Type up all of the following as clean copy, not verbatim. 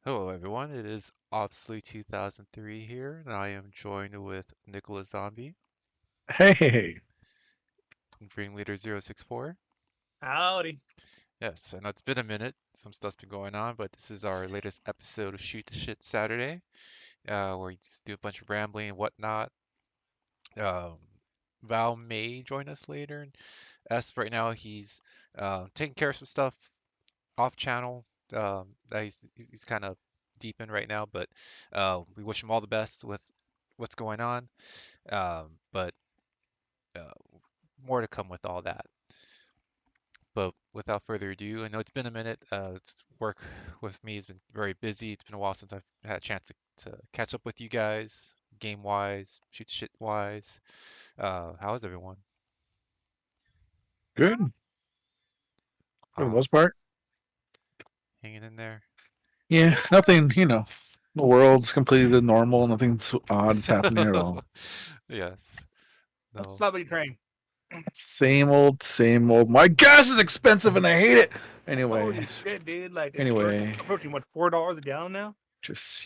Hello, everyone. It is obviously 2003 here, and I am joined with Nickolas Zombie Hey, and Freeing Leader 064. Howdy. Yes, I know it's been a minute. Some stuff's been going on, but this is our latest episode of Shoot the Shit Saturday, where we just do a bunch of rambling and whatnot. Um, Val may join us later, and as of right now, he's taking care of some stuff off channel that he's kind of deep in right now, but we wish him all the best with what's going on. But uh, more to come with all that. But without further ado, I know it's been a minute. Work with me has been very busy. It's been a while since I've had a chance to catch up with you guys, game wise, shoot shit wise. How is everyone? good for the most Awesome. part. Hanging in there? Yeah, nothing, the world's completely normal. Nothing odd is happening at all. Yes. That's a No. celebrity train. Same old, same old. My gas is expensive and I hate it. Anyway, Holy shit, dude! Like it's anyway, approaching what, $4 a gallon now?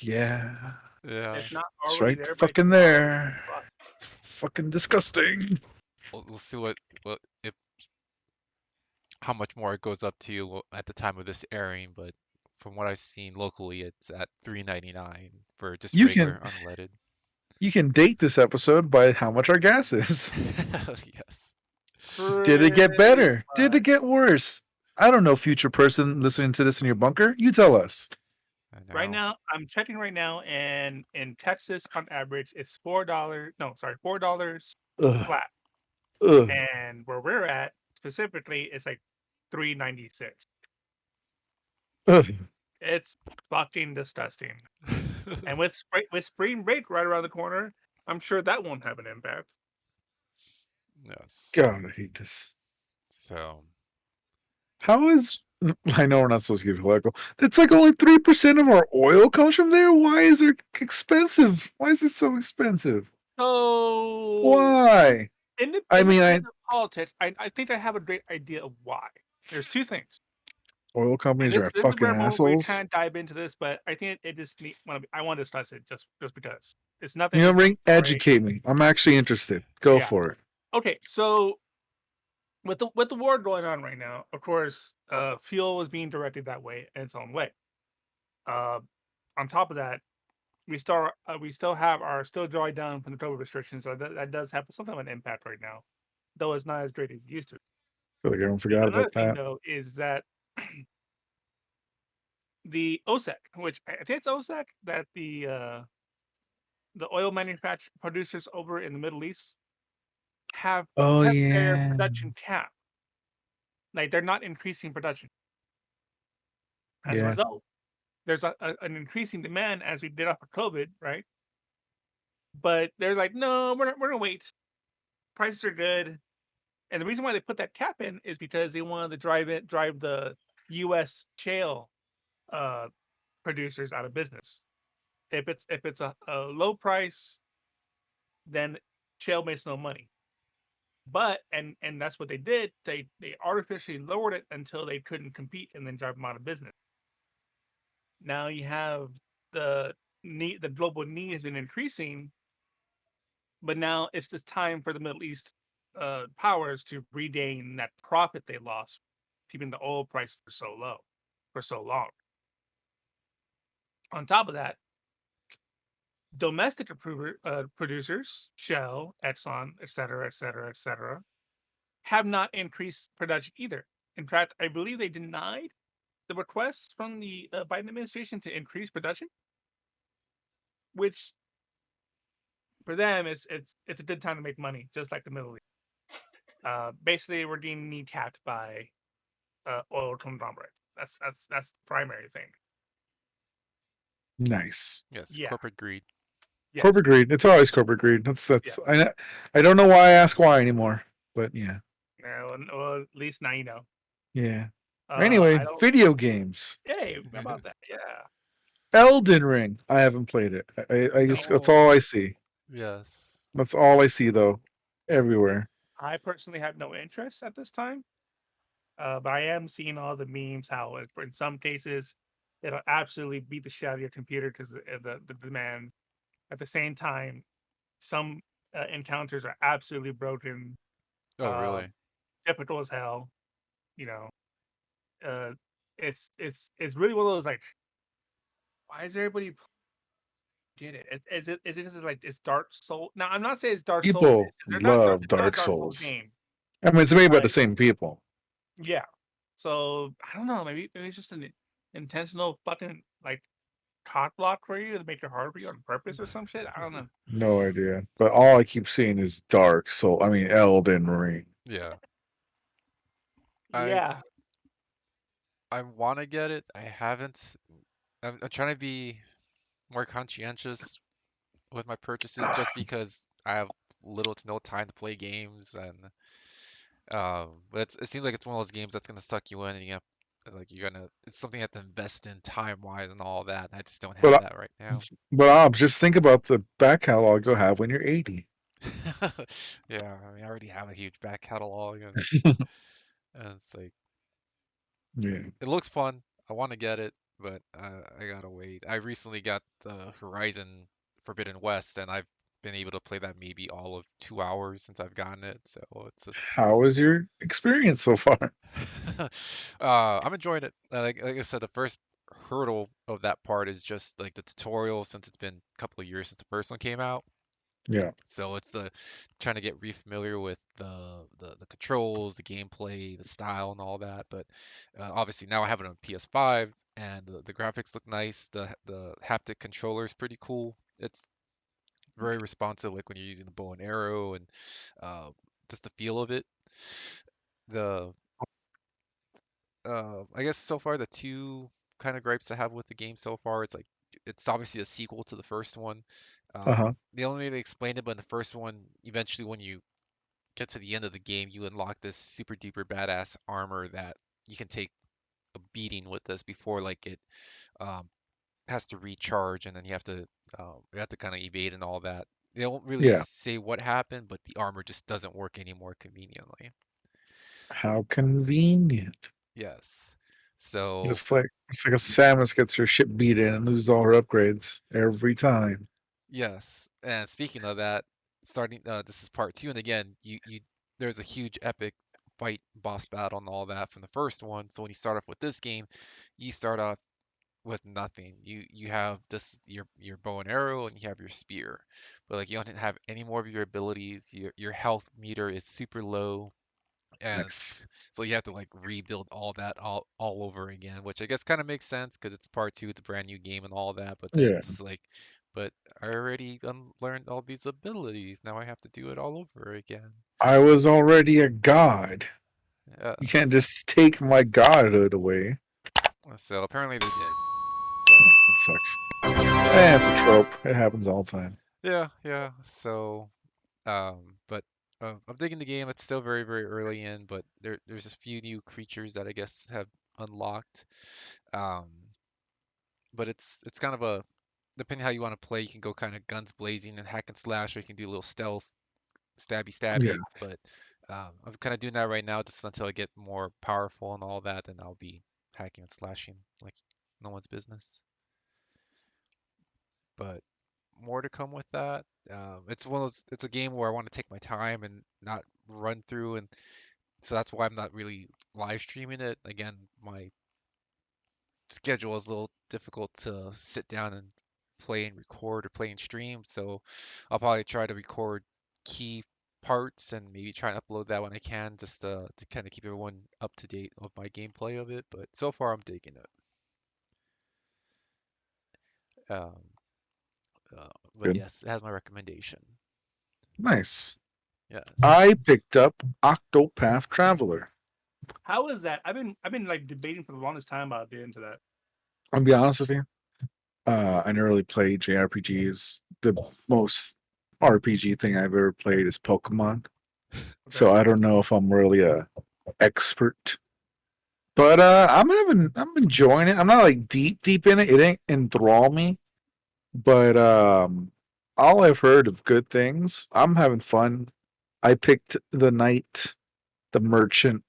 yeah, Yeah. If not it's already right there by fucking tomorrow. there. Fuck. It's fucking disgusting. We'll see what if how much more it goes up to at the time of this airing, but from what I've seen locally, it's at 3.99 for just You can regular unleaded. you can date this episode by how much our gas is. Yes, Did it get Pretty better? Did it much. get worse? I don't know, future person listening to this in your bunker. You tell us. I Right know. now, I'm checking right now, and in Texas, on average, it's $4. No, sorry, $4 Ugh, flat. ugh, And where we're at specifically, it's like 3.96. ugh. It's fucking disgusting. And with spring break right around the corner, I'm sure that won't have an impact. Yes. God, I hate this. So, How is I know we're not supposed to get political. It's like only 3% of our oil comes from there. Why is it expensive? Why is it so expensive? So, Why? I mean, I independent of politics, I think I have a great idea of why. There's two things, oil and companies are this is fucking where we assholes. kind of dive into this, but I think it just I want to discuss it just because it's nothing You know, to Ring, commemorate. educate me. I'm actually interested. Go Yeah. for it. Okay. So with the war going on right now, of course, fuel is being directed that way in its own way. Uh, on top of that, we still have our still drawing down from the COVID restrictions, so that does have something of an impact right now, though it's not as great as it used to. I feel like everyone The forgot another about thing that. though is that the OSEC, which I think it's OSEC that the oil manufacturer producers over in the Middle East have Oh kept their yeah, production cap. Like they're not increasing production. As a yeah, result, there's an increasing demand as we did off of COVID, right? But they're like, no, we're gonna wait. Prices are good. And the reason why they put that cap in is because they wanted to drive the US shale uh producers out of business. If it's a low price, then shale makes no money. But and that's what they did. They artificially lowered it until they couldn't compete and then drive them out of business. Now you have the the global need has been increasing, but now it's the time for the Middle East powers to regain that profit they lost, keeping the oil price for so low for so long. On top of that, domestic producers, Shell, Exxon, et cetera, et cetera, et cetera, have not increased production either. In fact, I believe they denied the requests from the Biden administration to increase production, which for them it's a good time to make money, just like the Middle East. Basically, we're being kneecapped by oil conglomerates. That's the primary thing. nice. yes, Yeah. corporate greed. Yes. Corporate greed. It's always corporate greed. Yeah. That's I don't know why I ask why anymore, but yeah, Well, at least now you know. yeah. Anyway, I don't. video games. Hey, how about that? Yeah. Elden Ring. I haven't played it. I just that's No. all I see. Yes. That's all I see though. Everywhere. I personally have no interest at this time. But I am seeing all the memes how in some cases it'll absolutely beat the shit out of your computer because the demand. At the same time, some encounters are absolutely broken, Oh, uh, really? typical as hell. You know, uh, it's really one of those like, why is everybody get it? Is it just like it's Dark Soul? Now I'm not saying it's Dark Souls People they're not dark. love It's not a Dark Dark Souls Souls. game, I mean, it's made by the but same people. yeah. So I don't know. Maybe it's just an intentional fucking like cock block for you to make it hard for you on purpose or some shit. I don't know. No idea. But all I keep seeing is Dark Soul. I mean, Elden Ring. Yeah. I Yeah. I want to get it. I haven't. I'm trying to be more conscientious with my purchases just because I have little to no time to play games and but it seems like it's one of those games that's gonna suck you in and you have like you're gonna it's something you have to invest in time wise and all that. I just don't have But that right now. Just think about the back catalog you'll have when you're 80. Yeah, I mean I already have a huge back catalog and it's like Yeah. it looks fun. I want to get it, but I gotta wait. I recently got the Horizon Forbidden West, and I've been able to play that maybe all of 2 hours since I've gotten it. So it's just, How was your experience so far? I'm enjoying it. Like I said, the first hurdle of that part is just like the tutorial, since it's been a couple of years since the first one came out. Yeah. So it's the trying to get re-familiar with the controls, the gameplay, the style, and all that. But obviously now I have it on PS5, and the graphics look nice. The haptic controller is pretty cool. It's very responsive, like when you're using the bow and arrow, and uh, just the feel of it. The I guess so far the two kind of gripes I have with the game so far, it's like it's obviously a sequel to the first one. Uh-huh. The only way they explained it, but in the first one, eventually when you get to the end of the game, you unlock this super duper badass armor that you can take a beating with this before like it um, has to recharge, and then you have to kind of evade and all that. They don't really Yeah. say what happened, but the armor just doesn't work anymore conveniently. How convenient. Yes. So It's like a Samus gets her ship beat in and loses all her upgrades every time. yes. And speaking of that, starting this is part two, and again, you there's a huge epic fight boss battle and all that from the first one. So when you start off with this game, you start off with nothing. You have this your bow and arrow and you have your spear. But like you don't have any more of your abilities. Your health meter is super low and Nice. so you have to like rebuild all that all over again, which I guess kind of makes sense because it's part two, it's a brand new game and all that, but then Yeah. it's just like but I already learned all these abilities. Now I have to do it all over again. I was already a god. You can't Yes. just take my godhood away. So apparently they did. But That sucks. It's a trope. It happens all the time. yeah, yeah. So but I'm digging the game. It's still very, very early in, but there's a few new creatures that I guess have unlocked. Um, but it's kind of a depending how you want to play, you can go kind of guns blazing and hack and slash, or you can do a little stealth, stabby, Yeah. stabby. But I'm kind of doing that right now, just until I get more powerful and all that, then I'll be hacking and slashing like no one's business. But more to come with that. It's one of those, it's a game where I want to take my time and not run through and so that's why I'm not really live streaming it. Again, my schedule is a little difficult to sit down and play and record or play and stream. So I'll probably try to record key parts and maybe try and upload that when I can, just to kind of keep everyone up to date of my gameplay of it. But so far, I'm digging it. Um, but Good. yes, it has my recommendation. Nice. Yes. I picked up Octopath Traveler. How is that? I've been like debating for the longest time about getting into that. I'll be honest with you. I never really played JRPGs. The most RPG thing I've ever played is Pokemon. Okay. So I don't know if I'm really a expert. But I'm enjoying it. I'm not like deep in it. It ain't enthrall me. But all I've heard of good things. I'm having fun. I picked the knight, the merchant,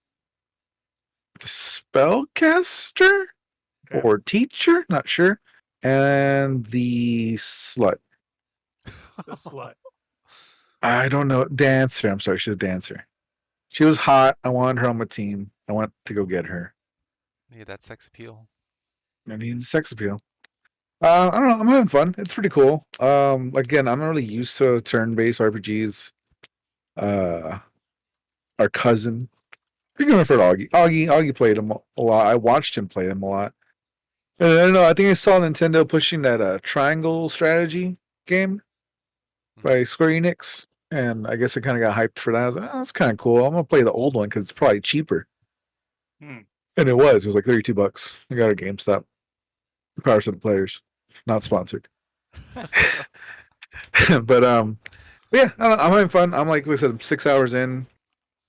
the spellcaster. Okay. or teacher, not sure, and the slut. The slut. I don't know. Dancer. I'm sorry, she's a dancer. She was hot. I wanted her on my team. I went to go get her. Yeah, that sex appeal. I need sex appeal. I don't know. I'm having fun. It's pretty cool. Again, I'm not really used to turn-based RPGs. Uh, our cousin, you're going for Augie. Augie played them a lot. I watched him play them a lot. And I don't know. I think I saw Nintendo pushing that triangle strategy game Mm. by Square Enix, and I guess I kind of got hyped for that. I was like, oh, that's kind of cool. I'm gonna play the old one because it's probably cheaper, Hmm. and it was. It was like $32. I got it at GameStop. Power to the players, not sponsored. But yeah, I don't know, I'm having fun. I'm like I said, 6 hours in.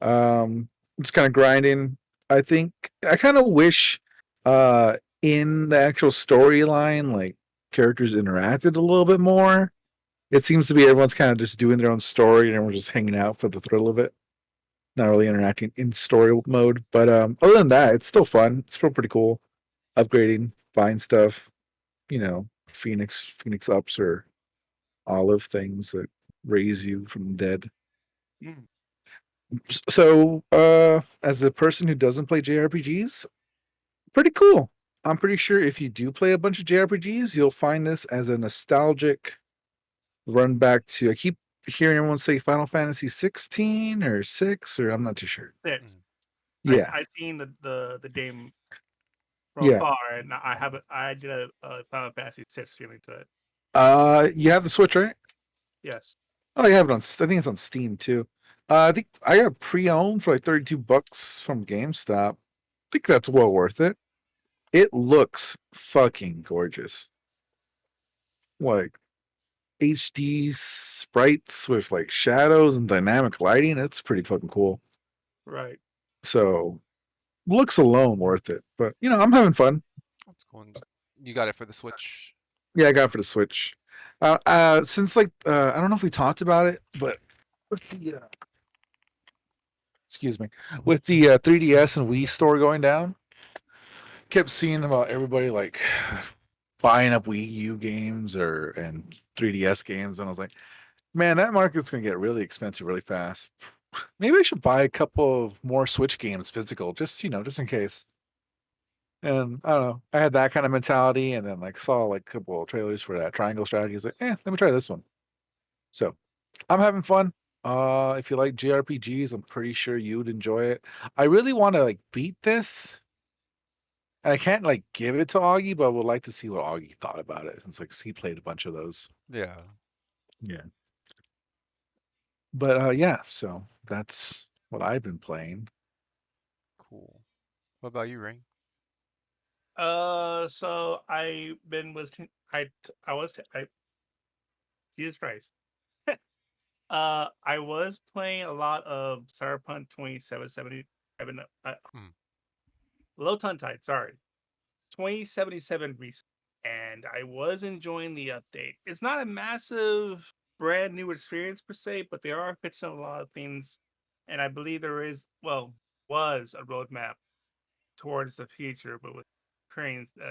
Just kind of grinding. I think I kind of wish uh in the actual storyline, like characters interacted a little bit more. It seems to be everyone's kind of just doing their own story and everyone's just hanging out for the thrill of it, not really interacting in story mode. But other than that, it's still fun. It's still pretty cool. Upgrading, buying stuff, Phoenix ups or olive things that raise you from the dead. Hmm. So, as a person who doesn't play JRPGs, pretty cool. I'm pretty sure if you do play a bunch of JRPGs, you'll find this as a nostalgic run back to. I keep hearing everyone say Final Fantasy 16 or 6, or I'm not too sure. Six. Mm. Yeah, I seen the game from yeah. afar, and I haven't. I did a Final Fantasy 6 feeling to it. You have the Switch, right? Yes. Oh, you have it on. I think it's on Steam too. I think I got it pre-owned for like $32 from GameStop. I think that's well worth it. It looks fucking gorgeous. Like HD sprites with like shadows and dynamic lighting. It's pretty fucking cool. Right. So looks alone worth it. But I'm having fun. That's cool. And you got it for the Switch. Yeah, I got it for the Switch. Since like I don't know if we talked about it, but with the excuse me, with the 3DS and Wii store going down, kept seeing about everybody like buying up Wii U games or and 3DS games, and I was like, man, that market's gonna get really expensive really fast. Maybe I should buy a couple of more Switch games physical, just in case. And I don't know. I had that kind of mentality, and then like saw like a couple of trailers for that triangle strategy. I was like, let me try this one. So I'm having fun. If you like JRPGs, I'm pretty sure you'd enjoy it. I really want to like beat this. And I can't like give it to Augie, but I would like to see what Augie thought about it since like he played a bunch of those. Yeah. Yeah. But yeah, so that's what I've been playing. Cool. What about you, Ring? So I Jesus Christ. I was playing a lot of Cyberpunk 2770. I've been Mm. low tongue tied. Sorry, 2077 recent, and I was enjoying the update. It's not a massive brand new experience per se, but they are fixing a lot of things, and I believe there is was a roadmap towards the future, but with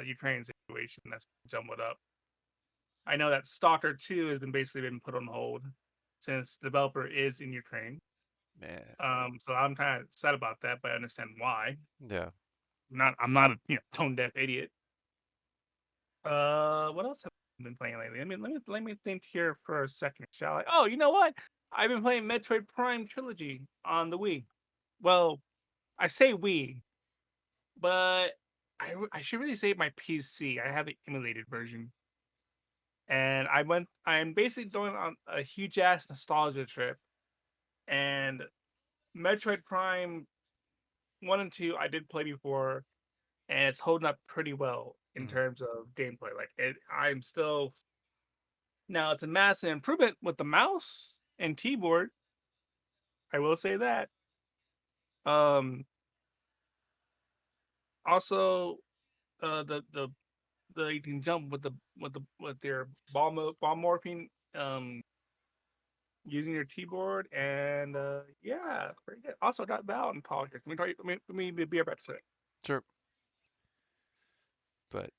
Ukraine situation that's jumbled up. I know that Stalker 2 has been basically been put on hold since the developer is in Ukraine. Man. So I'm kind of sad about that, but I understand why. Yeah. I'm not a tone deaf idiot. What else have I been playing lately? Let me think here for a second, shall I? Oh, you know what? I've been playing Metroid Prime Trilogy on the Wii. Well, I say Wii, but I should really say my PC. I have the emulated version, and I'm basically going on a huge ass nostalgia trip. And Metroid Prime 1 and 2, I did play before, and it's holding up pretty well in Mm. terms of gameplay. Like I'm still now it's a massive improvement with the mouse and keyboard. I will say that. Um, Also, the you can jump with your ball morphing using your keyboard, and yeah, pretty good. Also got Val in politics. Let me tell you, let me be right back to it. Sure. but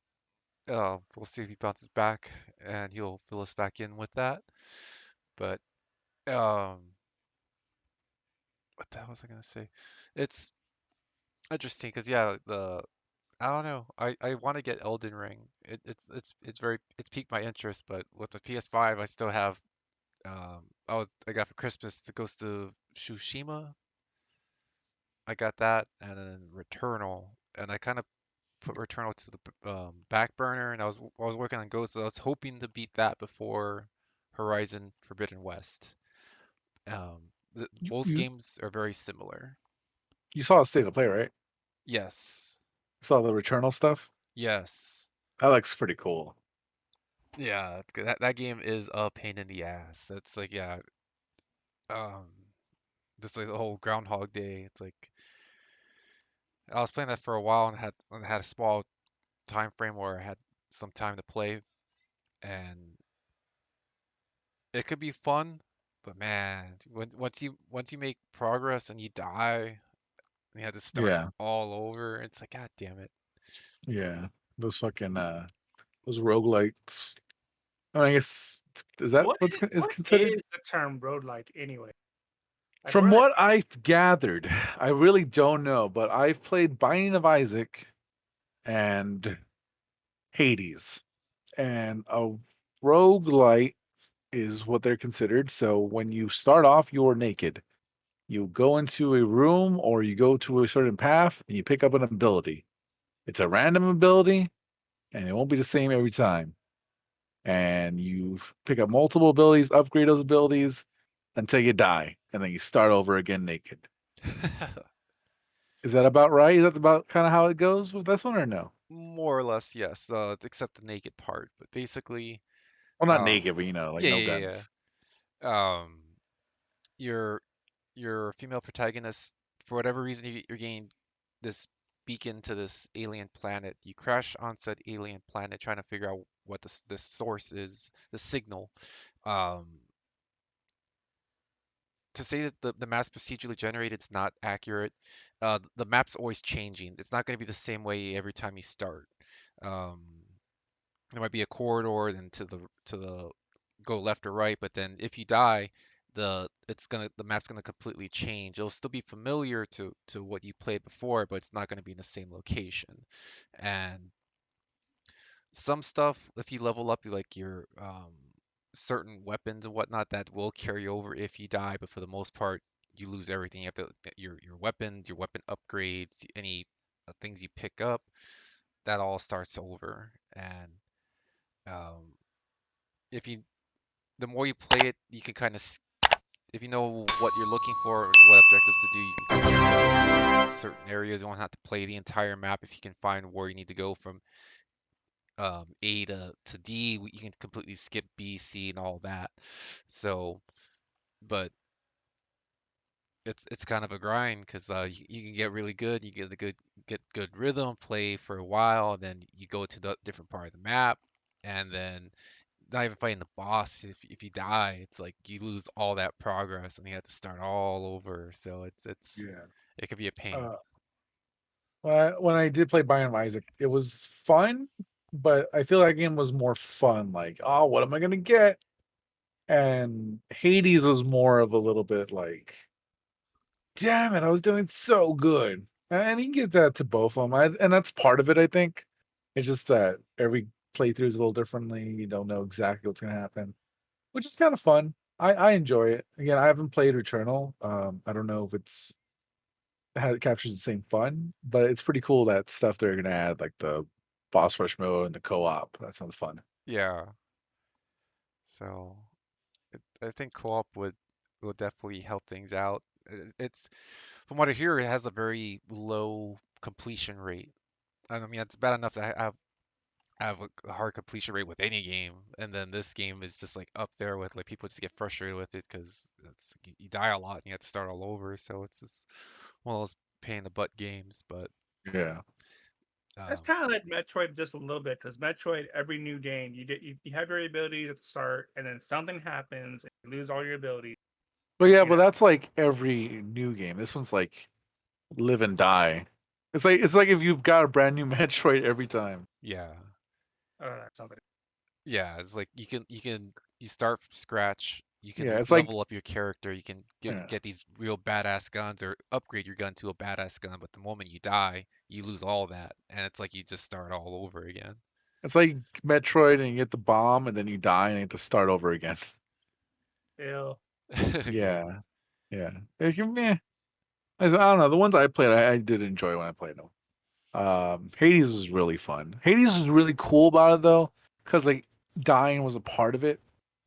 we'll see if he bounces back and he'll fill us back in with that. But um, what the hell was I gonna say? It's interesting because yeah, the I don't know. I want to get Elden Ring. It's piqued my interest, but with the PS5, I still have I got for Christmas the Ghost of Tsushima. I got that, and then Returnal, and I kind of put Returnal to the back burner, and I was working on Ghost, so I was hoping to beat that before Horizon Forbidden West. Um, You both you, games are very similar. you saw a state of play, right? Yes, You saw the Returnal stuff. yes, That looks pretty cool. yeah. That game is a pain in the ass. It's like yeah, um, just like the whole Groundhog Day. It's like I was playing that for a while and had a small time frame where I had some time to play, and it could be fun, but man, once you make progress and you die, and you have to start Yeah, all over, it's like God damn it. yeah. Those fucking those roguelites. I mean, I guess is that What what's is is what considered? is the term roguelike anyway? Like From what are what I've gathered, I really don't know, but I've played Binding of Isaac and Hades, and a roguelite is what they're considered. So when you start off, you're naked. You go into a room or you go to a certain path and you pick up an ability. It's a random ability and it won't be the same every time. And you pick up multiple abilities, upgrade those abilities until you die, and then you start over again naked. Is that about right? Is that about kind of how it goes with this one or no? More or less, yes, except the naked part. But basically, Well, not um, naked, but like yeah, no yeah, guns. yeah. Your your female protagonist, for whatever reason, you're getting this beacon to this alien planet. You crash on said alien planet, trying to figure out what this source is, the signal. Um, to say that the map's procedurally generated is not accurate. The map's always changing. It's not going to be the same way every time you start. Um, there might be a corridor, then to the go left or right, but then if you die, the map's gonna completely change. It'll still be familiar to what you played before, but it's not gonna be in the same location. And some stuff, if you level up, like your certain weapons and whatnot, that will carry over if you die, but for the most part, you lose everything. You have to your weapons, your weapon upgrades, any things you pick up, that all starts over. And um, if you the more you play it, you can kind of if you know what you're looking for and what objectives to do, you can kind of skip certain areas. You don't have to play the entire map if you can find where you need to go from A to D. You can completely skip B, C, and all that. So, but it's kind of a grind because you can get really good. You get good rhythm, play for a while, and then you go to the different part of the map, and then not even fighting the boss. If you die, it's like you lose all that progress and you have to start all over. So Yeah. it could be a pain. Uh, when I did play Binding of Isaac, it was fun, but I feel that game was more fun. Like, oh, what am I gonna get? And Hades was more of a little bit like, damn it, I was doing so good. And you can get that to both of them, and that's part of it. I think it's just that every playthrough is a little differently. You don't know exactly what's gonna happen, which is kind of fun. I enjoy it. Again, I haven't played Returnal. I don't know if it's how it captures the same fun, but it's pretty cool that stuff they're gonna add, like the boss rush mode and the co-op. That sounds fun. Yeah. So I think co-op would definitely help things out. It's from what I hear, it has a very low completion rate. I mean, it's bad enough to have a hard completion rate with any game, and then this game is just like up there with like people just get frustrated with it because you die a lot and you have to start all over. So it's just one of those pain in the butt games. But Yeah. That's um, kind of like Metroid just a little bit because Metroid, every new game, you have your abilities at the start, and then something happens, and you lose all your abilities. But yeah, You but know, that's like every new game. This one's like live and die. It's like if you've got a brand new Metroid every time. Yeah. That sounds like Yeah, it's like you start from scratch. You can Yeah, it's like level up your character. You can yeah, get these real badass guns or upgrade your gun to a badass gun. But the moment you die, you lose all that, and it's like you just start all over again. it's like Metroid, and you get the bomb, and then you die, and you have to start over again. ew. Yeah. Yeah, yeah. I don't know. The ones I played, I did enjoy when I played them. Hades was really fun. Hades was really cool about it though, because like dying was a part of it.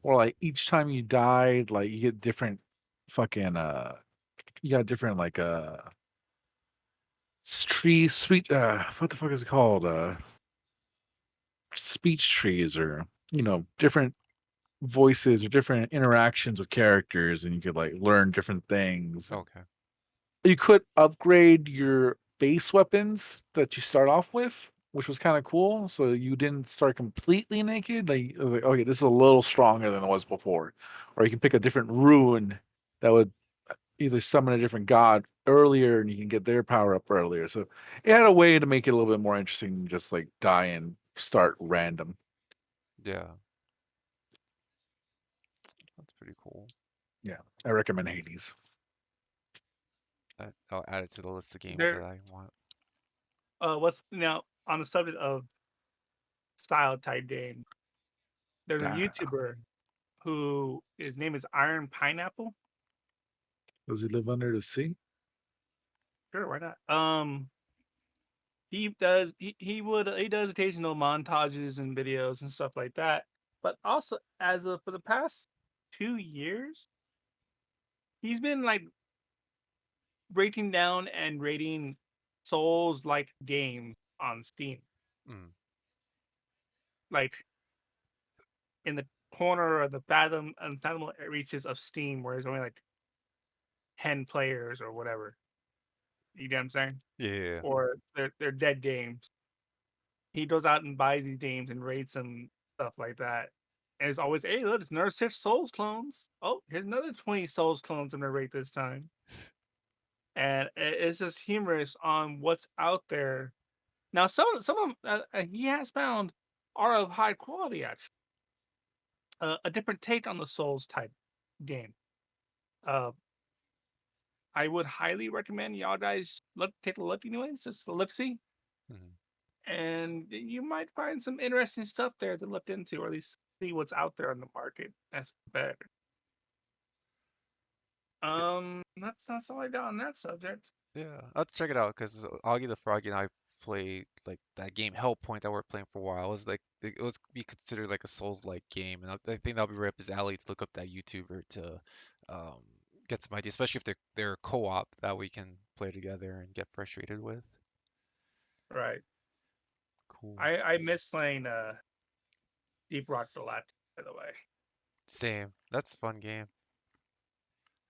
Or like each time you died, like you get different fucking you got different like tree sweet what the fuck is it called? Speech trees or Mm, different voices or different interactions with characters, and you could like learn different things. And okay. you could upgrade your base weapons that you start off with, which was kind of cool. So you didn't start completely naked. Like it was like, okay, this is a little stronger than it was before. Or you can pick a different rune that would either summon a different god earlier, and you can get their power up earlier. So it had a way to make it a little bit more interesting than just like die and start random. Yeah, that's pretty cool. Yeah, I recommend Hades. I'll add it to the list of games that There. I want. What's now on the subject of style type game? There's a Ah, YouTuber who his name is Iron Pineapple. does he live under the sea? Sure, why not? He does occasional montages and videos and stuff like that. But also, as of for the past 2 years, he's been like breaking down and rating Souls like games on Steam, Mm, like in the corner of the unfathomable reaches of Steam, where there's only like 10 players or whatever. You get what I'm saying? yeah, yeah, yeah. Or they're dead games. He goes out and buys these games and rates them, stuff like that. And it's always, hey, look, it's another 6 Souls clones. Oh, here's another 20 Souls clones I'm gonna rate this time. And it's just humorous on what's out there. Now, some of them he has found are of high quality, actually. A different take on the Souls type game. Uh, I would highly recommend y'all guys take a look, anyways, just a look see, Mhm. and you might find some interesting stuff there to look into, or at least see what's out there on the market. That's better. That's all I got on that subject. Yeah, I'll have to check it out because Augie the Froggy and I played like that game Hellpoint that we're playing for a while. It was like it was be considered like a Souls-like game, and I think that'll be right up his alley to look up that YouTuber to um, get some ideas, especially if they're co-op that we can play together and get frustrated with. Right. Cool. I miss playing Deep Rock Galactic, by the way. Same. That's a fun game.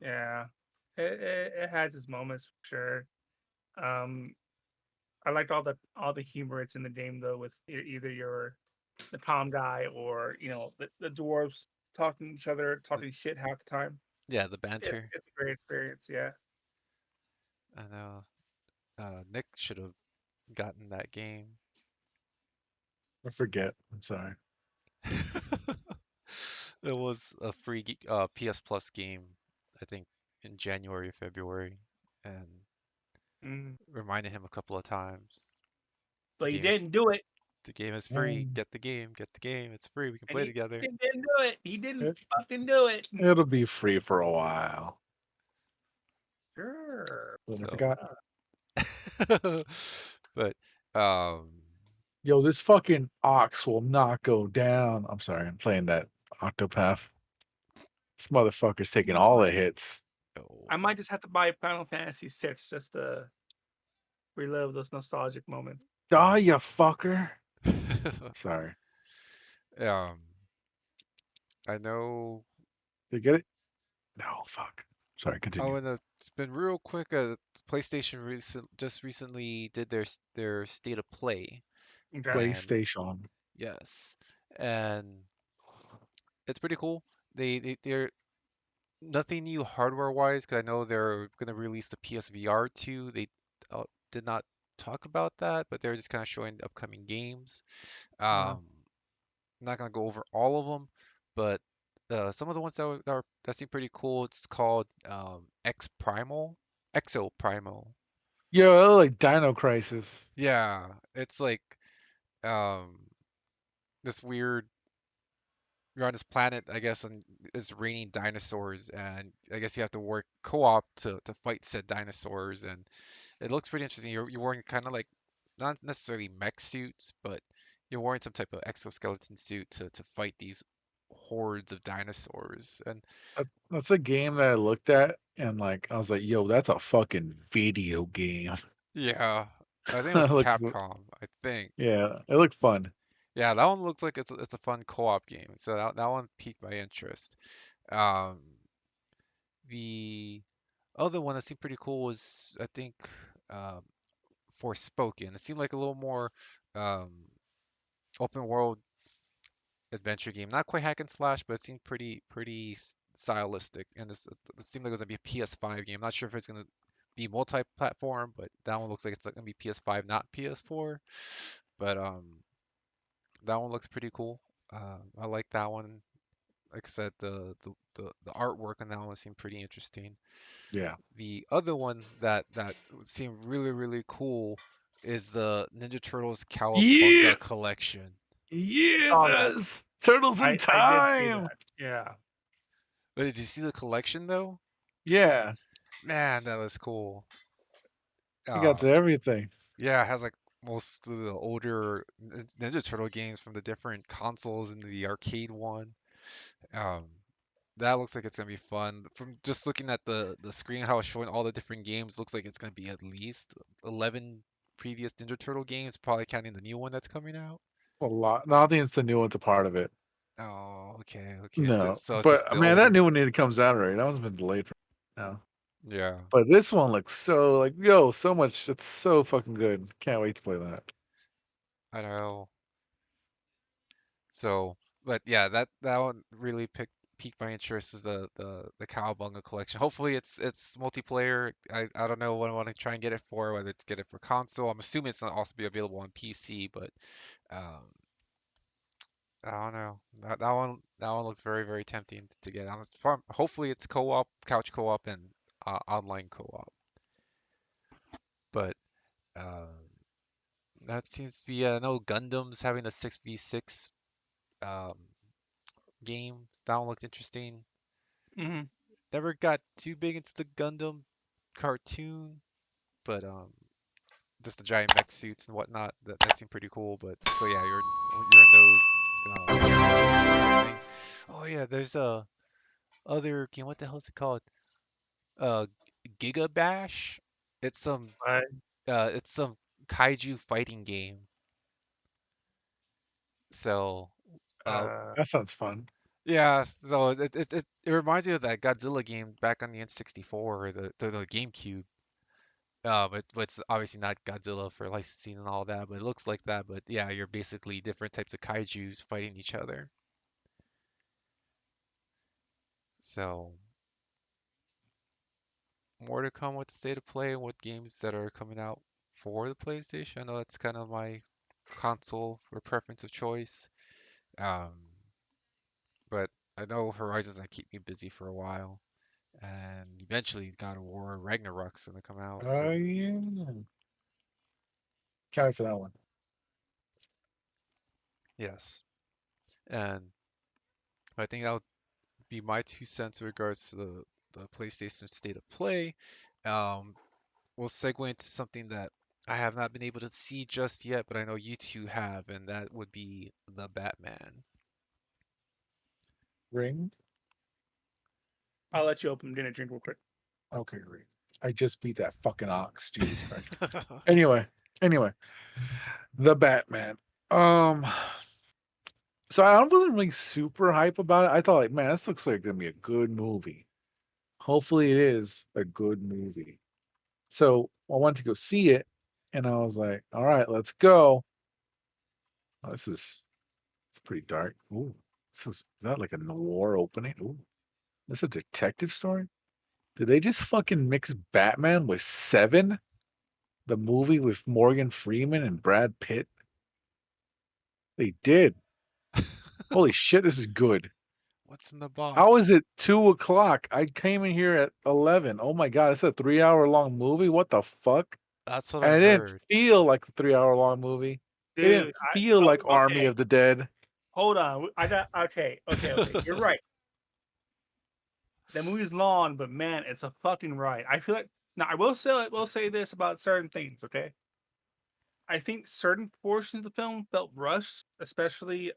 Yeah. It has its moments for sure. Um, I liked all the humor it's in the game though, with either you're the calm guy or the dwarves talking to each other, Uh, talking shit half the time. Yeah, the banter. It's a great experience. Yeah. I know. Nick should have gotten that game. I forget. I'm sorry. It was a free PS Plus game, I think in January or February, and Mm. reminded him a couple of times. The But he game is didn't do it, the game is free. Um, Get the game. Get the game. It's free. We can and play he together. fucking didn't do it. He didn't it, fucking do it. it'll be free for a while. Sure. But I So, forgot. but um, Yo, this fucking ox will not go down. I'm sorry, I'm playing that Octopath. This motherfucker's taking all the hits. I oh, might just have to buy Final Fantasy VI just to relive those nostalgic moments. Die, you fucker. Sorry. um, I know. Did you get it? No, fuck. Sorry, Oh, continue. and it's been real quick. PlayStation just recently did their state of play, Okay. and PlayStation. yes, and it's pretty cool. They're nothing new hardware wise, because I know they're gonna release the PSVR 2. They did not talk about that, but they're just kind of showing the upcoming games. Uh, Um, I'm not gonna go over all of them, but some of the ones that seem pretty cool. It's called X Primal, Exo Primal. Yo, I like Dino Crisis. Yeah, it's like um this weird. You're on this planet, I guess, and it's raining dinosaurs, and I guess you have to work co-op to fight said dinosaurs, and it looks pretty interesting. You're wearing kind of like not necessarily mech suits, but you're wearing some type of exoskeleton suit to fight these hordes of dinosaurs. And That's a game that I looked at and like I was like, yo, that's a fucking video game. yeah, I think it was Like, Capcom, I think. yeah, it looked fun. Yeah, that one looks like it's a fun co-op game. So that one piqued my interest. Um, the other one that seemed pretty cool was I think um, Forspoken. It seemed like a little more um, open world adventure game. Not quite hack and slash, but it seemed pretty stylistic. And it seemed like it was gonna be a PS5 game. Not sure if it's gonna be multi-platform, but that one looks like it's gonna be PS5, not PS4. But that one looks pretty cool. I like that one. Like I said, the artwork on that one seemed pretty interesting. Yeah. The other one that seemed really cool is the Ninja Turtles Yeah. Cowabunga collection. saw that. Yes. Turtles in I did see Time. that. Yeah. But did you see the collection though? Yeah. Man, that was cool. We got Uh, to everything. yeah, it has like most of the older Ninja Turtle games from the different consoles and the arcade one. Um, that looks like it's gonna be fun. From just looking at the screen, how it's showing all the different games, looks like it's gonna be at least 11 previous Ninja Turtle games, probably counting the new one that's coming out. A lot. No, I think it's the new one's a part of it. Oh, okay. No. So it's just But the man, that older. new one need to comes out already. That one's been delayed for now. Yeah, But this one looks so like yo, so much. It's so fucking good. Can't wait to play that. I know. So, but yeah, that one really piqued my interest is the Cowabunga collection. Hopefully it's multiplayer. I don't know what I want to try and get it for, whether it's get it for console. I'm assuming it's gonna also be available on PC, but um I don't know. That one looks very tempting to get. Hopefully it's co-op, couch co-op and online co-op. But that seems to be no Gundam's having a 6v6 um game. That one looked interesting. Hmm. Never got too big into the Gundam cartoon, but just the giant mech suits and whatnot. That seemed pretty cool. But so yeah, you're in those type thing. Oh yeah, there's a other game. What the hell is it called? Uh, Giga Bash. It's some But it's some kaiju fighting game. So uh uh, That sounds fun. yeah, so it reminds me of that Godzilla game back on the N64 or the GameCube. But it's obviously not Godzilla for licensing and all that, but it looks like that. But yeah, you're basically different types of kaijus fighting each other. So more to come with the state of play and what games that are coming out for the PlayStation. I know that's kind of my console or preference of choice. Um, but I know Horizon's gonna keep me busy for a while, and eventually God of War Ragnarok's gonna come out. Oh yeah. Can't wait for that one. Yes, and I think that'll be my 2 cents in regards to the PlayStation State of Play. Um, we'll segue into something that I have not been able to see just yet, but I know you two have, and that would be the Batman. Ring. I'll let you open dinner drink real quick. Okay, great. I just beat that fucking ox. Jesus Christ. Anyway, the Batman. Um, so I wasn't really super hype about it. I thought, like, man, this looks like gonna be a good movie. Hopefully, it is a good movie. So I went to go see it, and I was like, all right, let's go. Oh, it's pretty dark. Ooh, is that like a noir opening? Ooh, this is a detective story. Did they just fucking mix Batman with Seven? the movie with Morgan Freeman and Brad Pitt? They did. Holy shit, this is good. What's in the How is box? it 2 o'clock? I came in here at 11. Oh my god, it's a 3 hour long movie. What the fuck? That's what And I've it didn't heard. feel like a 3 hour long movie. It didn't Dude, feel like Army okay, of the Dead. hold on. I got okay. You're right. The movie's long, but man, it's a fucking ride. I feel like now I will say this about certain things, okay? I think certain portions of the film felt rushed, especially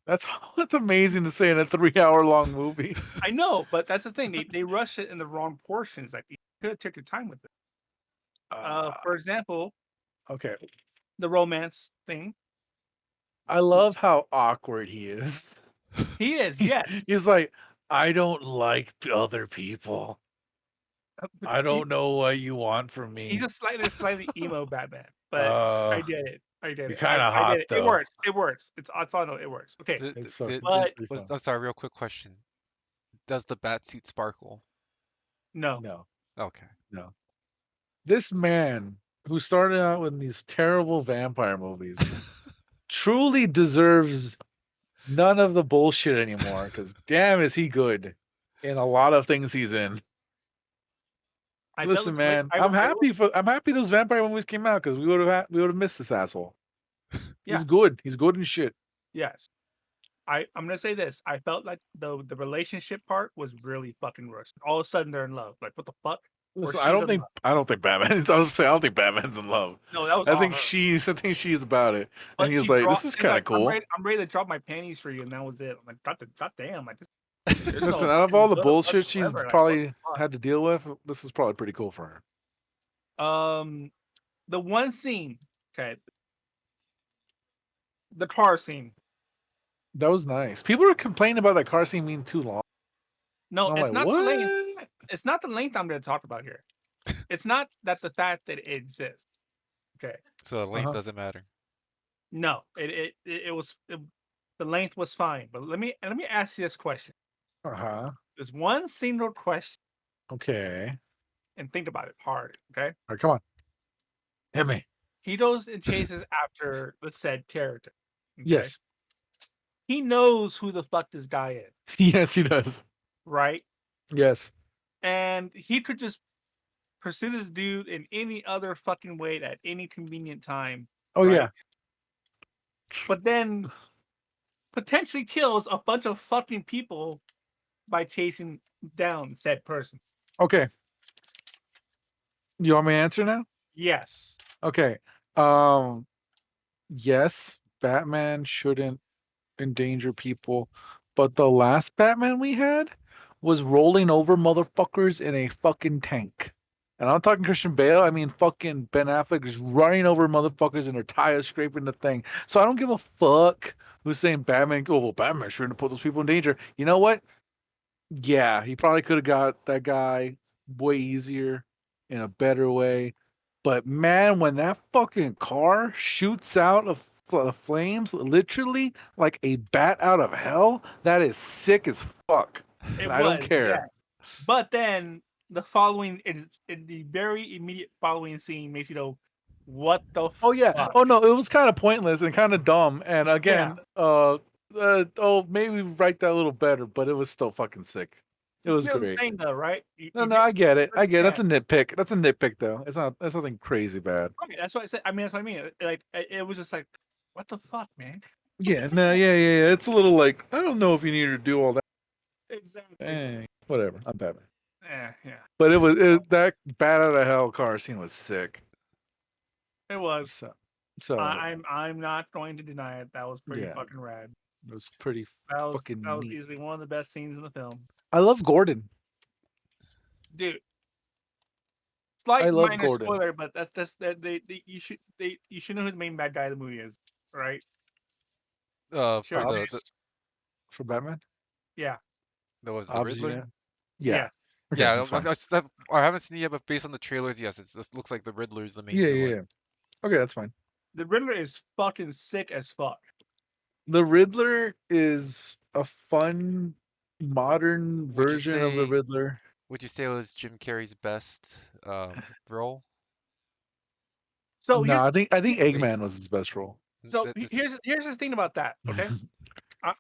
That's that's amazing to say in a 3 hour long movie. I know, but that's the thing. They rush it in the wrong portions. Like you could have took your time with it. Uh, For example, okay. the romance thing. I love how awkward he is. He is, yes. He's like, I don't like other people. But I don't know what you want from he's me. a slightly emo Batman, but Uh, I did it. I did you're it. kind of I hot did it. It though. works. It works. It's all I know. It works. Okay, It's fucking, it's but pretty fun. I'm sorry, real quick question. Does the bat suit sparkle? no, No, Okay. no. This man who started out with these terrible vampire movies truly deserves none of the bullshit anymore. Because damn, is he good in a lot of things he's in. I felt Listen, like man, I will. I'm happy those vampire movies came out because we would have missed this asshole. Yeah, He's good. He's good in shit. yes. I'm gonna say this. I felt like the relationship part was really fucking rushed. All of a sudden they're in love. Like what the fuck? Or Listen, she's in love. I don't think Batman. I was saying I don't think Batman's in love. No, that was all her. I think she's about it, and But he's she like, this dropped. is She's kind of like, cool. I'm ready to drop my panties for you, and that was it. I'm like, God damn, like there's Listen, no out of all fucking the love bullshit she's whatsoever. Like what probably the had to deal with, this is probably pretty cool for her. fuck? The one scene, okay, the car scene. That was nice. People are complaining about that car scene being too long. No, And I'm it's like, not the length. what? It's not the length I'm going to talk about here. It's not that the fact that it exists. Okay, So the Uh length huh. doesn't matter. no, the length was fine. But let me ask you this question. Uh huh. There's one single question, Okay. and think about it hard. Okay, All right, come on, hit me. he goes and chases after the said character. Okay, Yes. he knows who the fuck this guy is, Yes, he does. right? Yes. And he could just pursue this dude in any other fucking way at any convenient time, Oh right? yeah. But then potentially kills a bunch of fucking people by chasing down said person. Okay. You want me to answer now? Yes. Okay. Um. Yes, Batman shouldn't endanger people, but the last Batman we had was rolling over motherfuckers in a fucking tank. And I'm not talking Christian Bale. I mean fucking Ben Affleck is running over motherfuckers and their tires scraping the thing. So I don't give a fuck who's saying Batman. Oh well, Batman shouldn't put those people in danger. You know what? Yeah, he probably could have got that guy way easier in a better way. But man, when that fucking car shoots out of flames, literally like a bat out of hell, that is sick as fuck. It And I don't was, yeah. care. But then the following is in the very immediate following scene makes you go, what the Oh yeah. fuck? Oh no, it was kind of pointless and kind of dumb. And Yeah. again, oh maybe write that a little better, but it was still fucking sick. It You was get what I'm great. saying though, right? No, You no, get I get it. I get it. That's a understand. nitpick. That's a nitpick though. It's not. That's nothing crazy bad. Right. That's what I said. I mean, that's what I mean. Like it was just like, what the fuck, man? Yeah, no, yeah. It's a little like I don't know if you need to do all that. Exactly. Whatever. I'm Batman. Yeah. But that bat out of hell car scene was sick. It was. So, so I'm not going to deny it. That was pretty yeah, fucking rad. it was pretty That fucking was neat. easily one of the best scenes in the film. I love Gordon. Dude, I slight love minor Gordon. spoiler, but that's that you should know who the main bad guy of the movie is, right? For Sure. For Batman. Yeah. that was the Obviously, Riddler. yeah. Yeah. Yeah. Okay, Yeah, that's fine. I haven't seen it yet, but based on the trailers, yes, it looks like the Riddler is the main Yeah, yeah, villain. yeah. Okay, that's fine. The Riddler is fucking sick as fuck. The Riddler is a fun modern Would you version of the say Riddler. would you say it was Jim Carrey's best role? So No, here's I think Hey, Eggman was his best role. so that this here's the thing about that. Okay,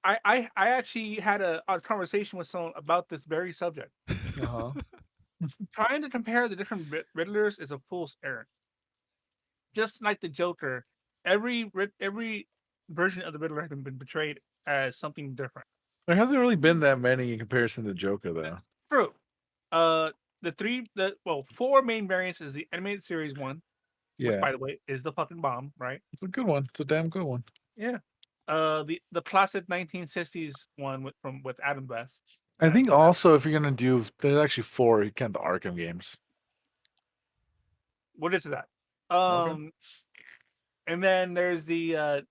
I actually had a conversation with someone about this very subject. Uh-huh. Trying to compare the different Riddlers is a fool's errand. Just like the Joker, every version of the Riddler has been portrayed as something different. There hasn't really been that many in comparison to Joker, though. True. Uh, four main variants is the animated series one, which Yeah, by the way is the fucking bomb, right? it's a good one. It's a damn good one. Yeah. The classic 1960s one with Adam West I as think also if you're gonna do, there's actually four kind of the Arkham games. what is that? Okay. Um, and then there's the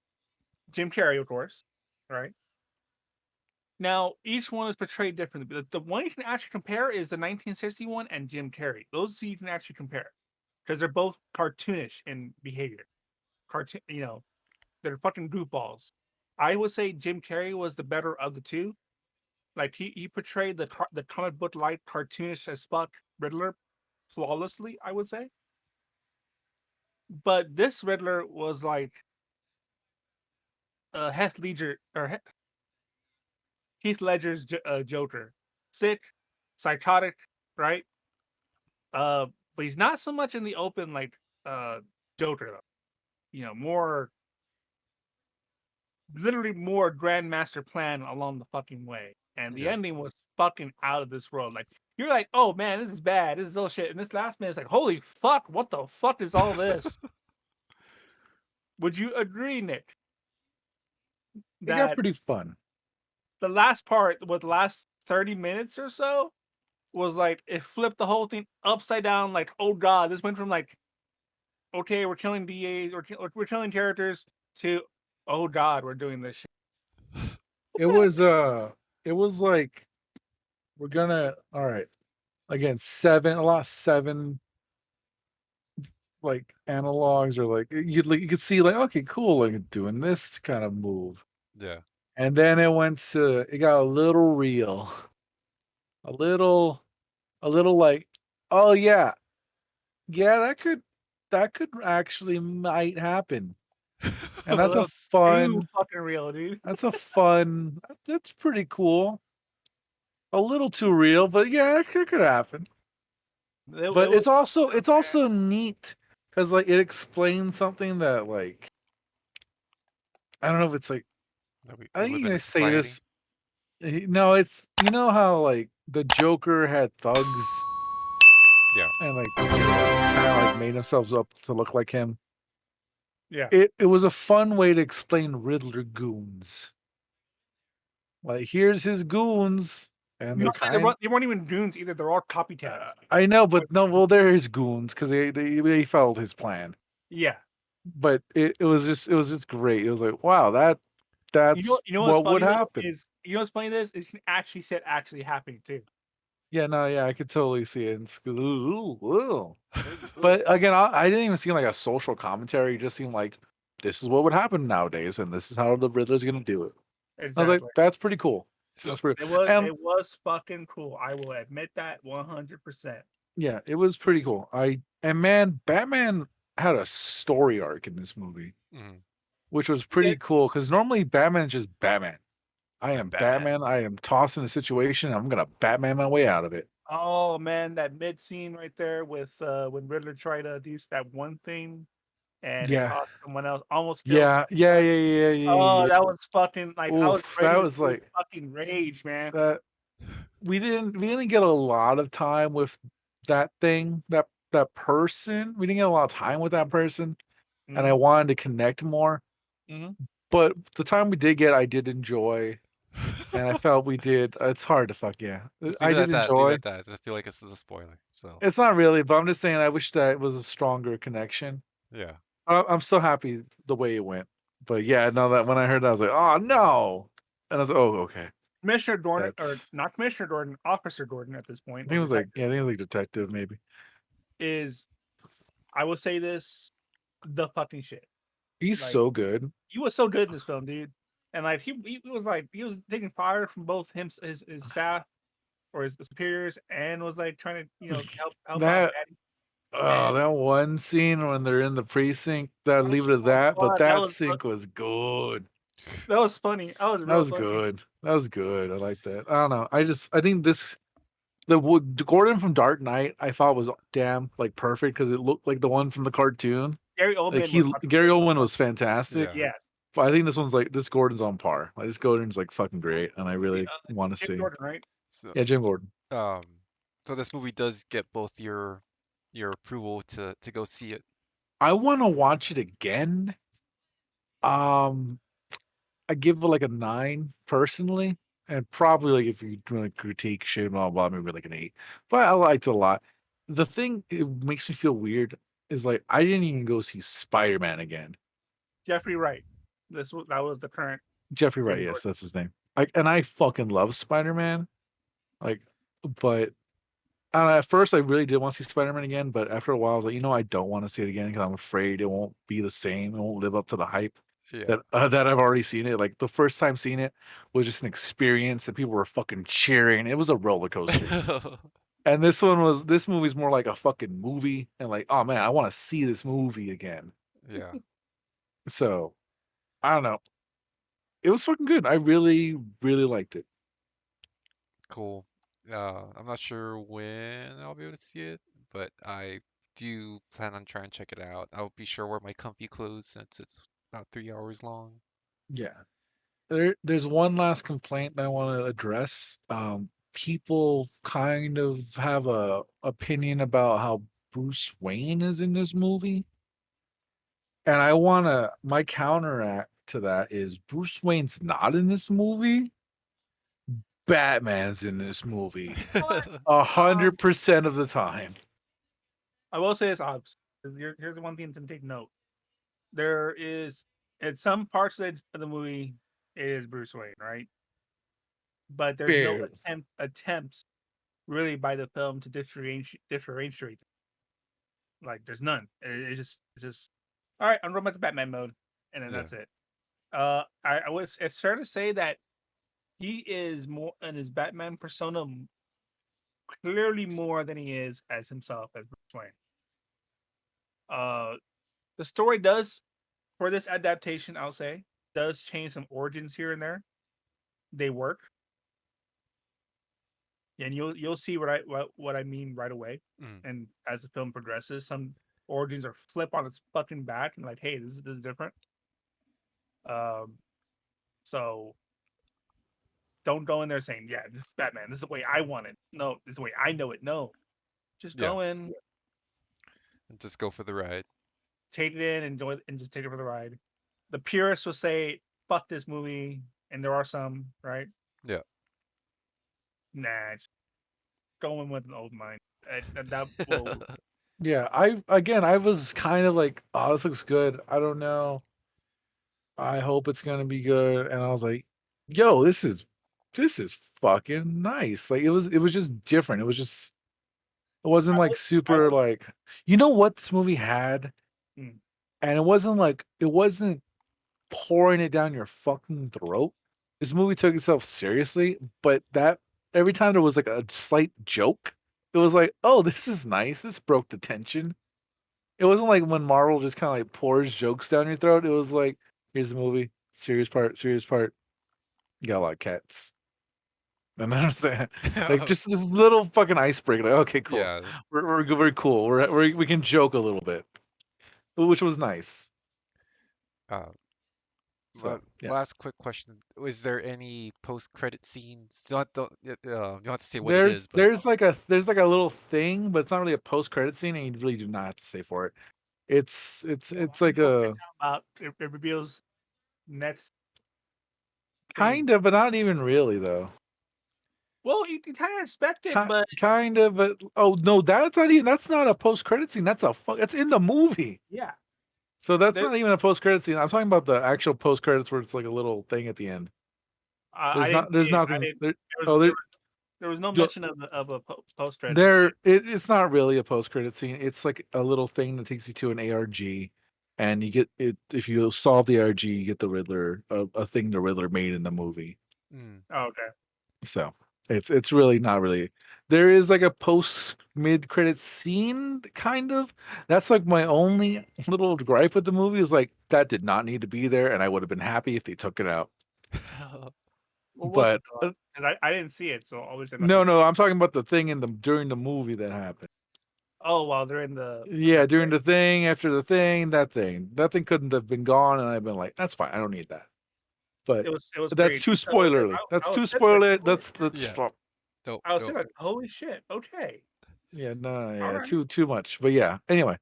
Jim Carrey, of course, right? Now each one is portrayed differently. But the one you can actually compare is the 1961 and Jim Carrey. Those two you can actually compare because they're both cartoonish in behavior. Cartoon, they're fucking goofballs. I would say Jim Carrey was the better of the two. Like he portrayed the comic book like cartoonish as fuck Riddler flawlessly, I would say. But this Riddler was like Heath Ledger or Heath Ledger's Joker, sick, psychotic, right? Uh, but he's not so much in the open like uh Joker though. More literally more grandmaster plan along the fucking way. And the yeah. ending was fucking out of this world. Like you're like, oh man, this is bad. This is all shit. And this last man is like, holy fuck, what the fuck is all this? Would you agree, Nick, It got that pretty fun. the last part with the last 30 minutes or so was like it flipped the whole thing upside down, like, oh god, this went from like, okay, we're killing DAs or we're killing characters to oh god, we're doing this shit. It was like we're gonna all right. Again, seven like analogs or like you could see like okay, cool, like doing this kind of move. Yeah. And then it got a little real. A little like, oh yeah, yeah, that could actually might happen. And A little too fucking real, dude. that's pretty cool. A little too real, but yeah, it could happen. It But was it's also neat because like it explains something that like I don't know if it's like That I we think live you in a guys say society. this. No, it's you know how like the Joker had thugs Yeah. and like they like kind of like made themselves up to look like him. yeah. It was a fun way to explain Riddler goons. Like here's his goons, and they're Honestly, kind. they weren't even goons either. They're all copycats. I know, but no, well, they're his goons because they followed his plan. Yeah. But it was just great. It was like wow, that's You know what's what would funny though happen. is what's funny this is you can actually see it actually happening too. Yeah, no, yeah, I could totally see it. It's, ooh, ooh. Ugh. But again, I didn't even seem like a social commentary. It just seemed like this is what would happen nowadays, and this is how the Riddler's gonna do it. I was like, Exactly. that's pretty cool. So That's pretty, and It was fucking cool. I will admit that 100%. yeah, it was pretty cool. And man, Batman had a story arc in this movie, mhm. which was He did. pretty cool because normally Batman's just Batman. I I'm am Batman. Batman. I am tossed in a situation. I'm gonna Batman my way out of it. Oh man, that mid scene right there with when Riddler tried to do that one thing and it Yeah, cost someone else, almost killed yeah, yeah, someone. yeah, yeah, yeah, Oh, yeah. that was fucking like I was Oof, ready that to was scream like fucking rage, man. that. We didn't get a lot of time with that thing that person. We didn't get a lot of time with that person, and I Mhm. wanted to connect more. Mhm. But the time we did get, I did enjoy, and I felt we did. It's hard to fuck yeah. Just leave I it did at that. Leave it enjoy. at that. I feel like this is a spoiler. So It's not really, but I'm just saying I wish that it was a stronger connection. yeah. I'm still happy the way it went. But yeah, no, that when I heard that, I was like, oh no, and I was like, oh okay, Commissioner Gordon, or that's. not Commissioner Gordon, Officer Gordon at this I point, think or it was like detective, yeah, I think it was like detective maybe. is I will say this, the fucking shit. He's Like so good. he was so good in this film, dude. And like he was like he was taking fire from both his staff or his superiors and was like trying to help out That Daddy. Oh, And that one scene when they're in the precinct, that leave it at that, but that that was sync was good. funny. That was That real was funny. good. That was good. I like that. I don't know. I think the Gordon from Dark Knight I thought was damn like perfect because it looked like the one from the cartoon. Gary Like Oldman was fucking Gary great. Oldman was fantastic. Yeah. Yeah, But I think this Gordon's on par. Like this Gordon's like fucking great, and I really want to Jim see. Jordan, right? So, Yeah, Jim Gordon. um, so this movie does get both your approval to go see it. I want to watch it again. Um, I give it like a 9 personally, and probably like if you do like critique shit, blah blah, maybe like an 8. But I liked it a lot. The thing it makes me feel weird is like I didn't even go see Spider Man again. Jeffrey Wright. That was the current Jeffrey Wright, Jim yes, Jordan. that's his name. Like, and I fucking love Spider Man. Like, but at first I really did want to see Spider Man again, but after a while I was like, I don't want to see it again because I'm afraid it won't be the same. It won't live up to the hype Yeah. that I've already seen it. Like the first time seeing it was just an experience, and people were fucking cheering. It was a roller coaster. And this movie's more like a fucking movie, and like, oh man, I want to see this movie again. Yeah. So I don't know. It was fucking good. I really, really liked it. Cool. I'm not sure when I'll be able to see it, but I do plan on trying to check it out. I'll be sure to wear my comfy clothes since it's about 3 hours long. Yeah. There's one last complaint that I want to address. People kind of have a opinion about how Bruce Wayne is in this movie. And my counteract to that is Bruce Wayne's not in this movie. Batman's in this movie. What? 100% of the time. I will say this, Obs. Here's the one thing to take note. There is in some parts of the movie it is Bruce Wayne, right? But there's no Fair. attempt really by the film to differentiate. Like there's none. It's just all right. I'm running the Batman mode, and then Yeah. that's it. I was. It's fair to say that he is more in his Batman persona clearly more than he is as himself as Bruce Wayne. Uh, the story does for this adaptation, I'll say, does change some origins here and there. They work, and you'll see what I mean right away. Mm. And as the film progresses, some origins are flip on its fucking back and like, hey, this is different. Um, so don't go in there saying, yeah, this is Batman. This is the way I want it. No, this is the way I know it. No, just Yeah. go in, And just go for the ride. take it in, enjoy it, and just take it for the ride. The purists will say, fuck this movie, and there are some, right? Yeah. Nah, just go in with an old mind. That will. Yeah, I was kind of like, oh, this looks good. I don't know. I hope it's gonna be good. And I was like, yo, this is fucking nice. Like it was just different. It wasn't like I super like you know what this movie had? Mm. And it wasn't pouring it down your fucking throat. This movie took itself seriously, but that every time there was like a slight joke, it was like, oh, this is nice. This broke the tension. It wasn't like when Marvel just kind of like pours jokes down your throat. It was like, here's the movie, serious part, serious part. You got a lot of cats. And I'm saying, like, just this little fucking icebreaker. Like, okay, cool. Yeah. We're good, we're cool. We can joke a little bit, which was nice. Uh, So yeah, Last quick question. Was there any post-credit scenes? You don't have to say what it there's is, but there's like a there's like a little thing, but it's not really a post credit scene, and you really do not have to stay for it. It's like a About it reveals next thing. kind of, but not even really though. Well, you kind of expect it, but Kind of, but oh no, that's not a post credit scene. That's in the movie. yeah, So that's there, not even a post credit scene. I'm talking about the actual post credits where it's like a little thing at the end. I didn't There's see it. I nothing didn't. there. There was Oh, there, there was no there, mention of a post credit scene. it's not really a post credit scene. It's like a little thing that takes you to an ARG, and you get it if you solve the ARG, you get the Riddler, a thing the Riddler made in the movie. mm, Oh, okay. So It's really not really. There is like a post mid credit scene, kind of. That's like my only little gripe with the movie is like that did not need to be there, and I would have been happy if they took it out. What was it But though? 'Cause I didn't see it, so obviously I'm not no, gonna. no, I'm talking about the thing in the during the movie that happened. Oh, while they're in the Yeah, during cafe. the thing, after the thing, that thing couldn't have been gone, and I've been like, that's fine, I don't need that. But It was that's pretty too detailed. spoilerly. That's I was too sitting like, spoiler. holy. Let's Yeah. stop. Nope. I was Nope. sitting like, holy shit. Okay, Yeah, no, all yeah, right. too much. But yeah, anyway,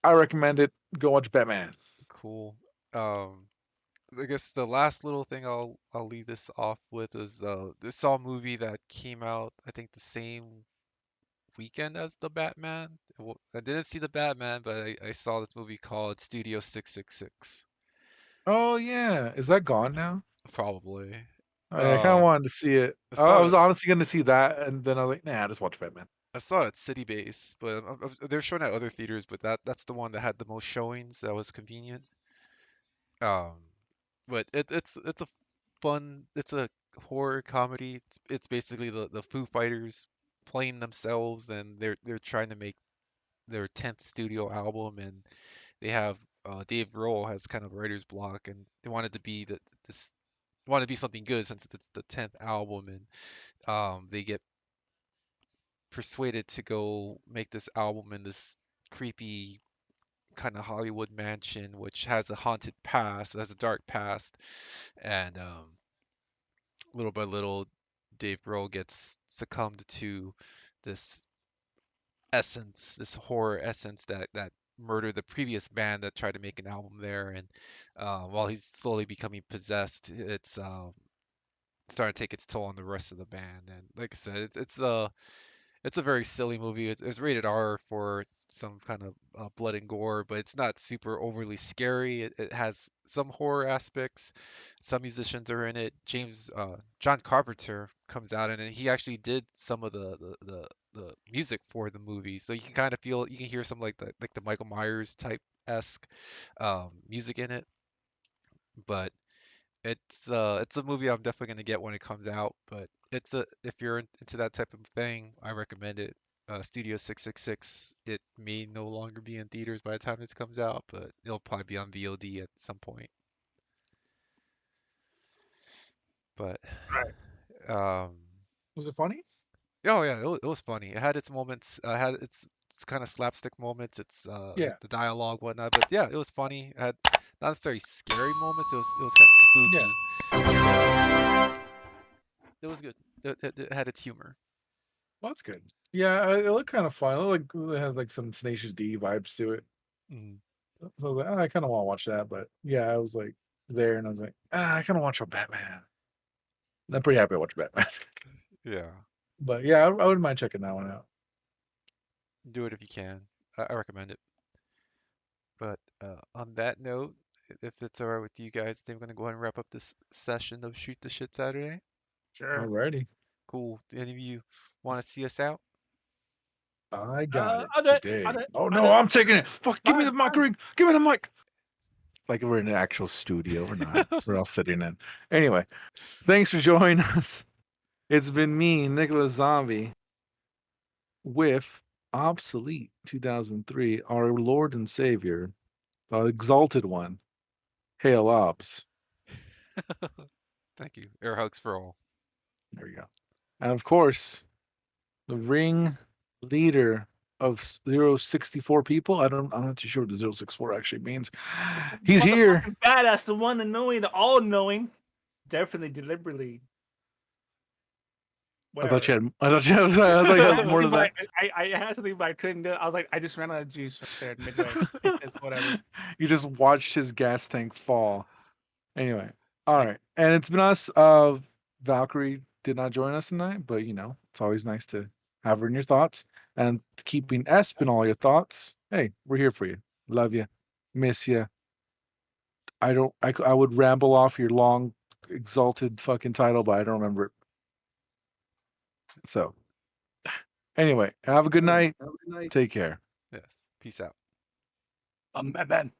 I recommend it. Go watch Batman. Cool. Um, I guess the last little thing I'll leave this off with is this saw a movie that came out I think the same weekend as the Batman. I didn't see the Batman, but I saw this movie called Studio 666. Oh yeah, is that gone now? Probably. I kind of Um, wanted to see it. I I saw was it. honestly going to see that, and then I was like, nah, just watch Batman. I saw it at City Base, but they're showing at other theaters. But that's the one that had the most showings. That was convenient. Um, but it's a fun. It's a horror comedy. It's basically the Foo Fighters playing themselves, and they're trying to make their 10th studio album, and they have Dave Grohl has kind of writer's block, and they wanted to be this wanted to be something good since it's the 10th album, and they get persuaded to go make this album in this creepy kind of Hollywood mansion, which has a haunted past, has a dark past, and little by little, Dave Grohl gets succumbed to this essence, this horror essence that murdered the previous band that tried to make an album there, and while he's slowly becoming possessed, it's starting to take its toll on the rest of the band. And like I said, it's a very silly movie. It's rated R for some kind of blood and gore, but it's not super overly scary. It has some horror aspects. Some musicians are in it. John Carpenter comes out in it. He actually did some of the music for the movie, so you can kind of feel you can hear some like the Michael Myers type esque music in it. But it's a movie I'm definitely gonna get when it comes out, but it's a if you're into that type of thing, I recommend it. Studio 666. It may no longer be in theaters by the time this comes out, but it'll probably be on VOD at some point. But Right. um, Was it funny? oh yeah, it was funny. It had its moments. Had its kind of slapstick moments. It's Yeah, the dialogue whatnot. But yeah, it was funny. It had not necessarily scary moments. It was kind of yeah. spooky, but it was good. It had its humor. Well, that's good. Yeah, it looked kind of fun. It looked like it had like some Tenacious D vibes to it. Mhm. So I was like, I kind of want to watch that, but yeah, I was like there, and I was like, I kind of watch a Batman. And I'm pretty happy I watched Batman. Yeah. But yeah, I wouldn't mind checking that one out. Do it if you can. I recommend it. But on that note, if it's all right with you guys, I think we're gonna go ahead and wrap up this session of Shoot the Shit Saturday. Sure. Alrighty, Cool. Do any of you want to see us out? I got it I'll do it. I'll today. do it. Oh I'll do no, it. I'm taking it. Fuck, give me the Fine, mic fine. ring. Give me the mic. Like we're in an actual studio. We're not. We're all sitting in. Anyway, thanks for joining us. It's been me, Nickolas Zombie, with Obsolete 2003, our Lord and Savior, the Exalted One. Hail Obs. Thank you. Air hugs for all. There you go. And of course, the ring leader of 064 people. I'm not too sure what the 064 actually means. The He's here. motherfucking badass, the one, the knowing, the all knowing, definitely deliberately. Whatever. I thought I thought you I had had more something, to but that. I had something, but I couldn't do it. I was like, I just ran out of juice right there midway. It's whatever. You just watched his gas tank fall. Anyway, all I right. And it's been us. Valkyrie did not join us tonight, but it's always nice to have her in your thoughts and keeping Esp in all your thoughts. Hey, we're here for you. Love you. Miss you. I don't. I would ramble off your long, exalted fucking title, but I don't remember it. So anyway, have a good night. Take care. Yes. Peace out. I'm Batman.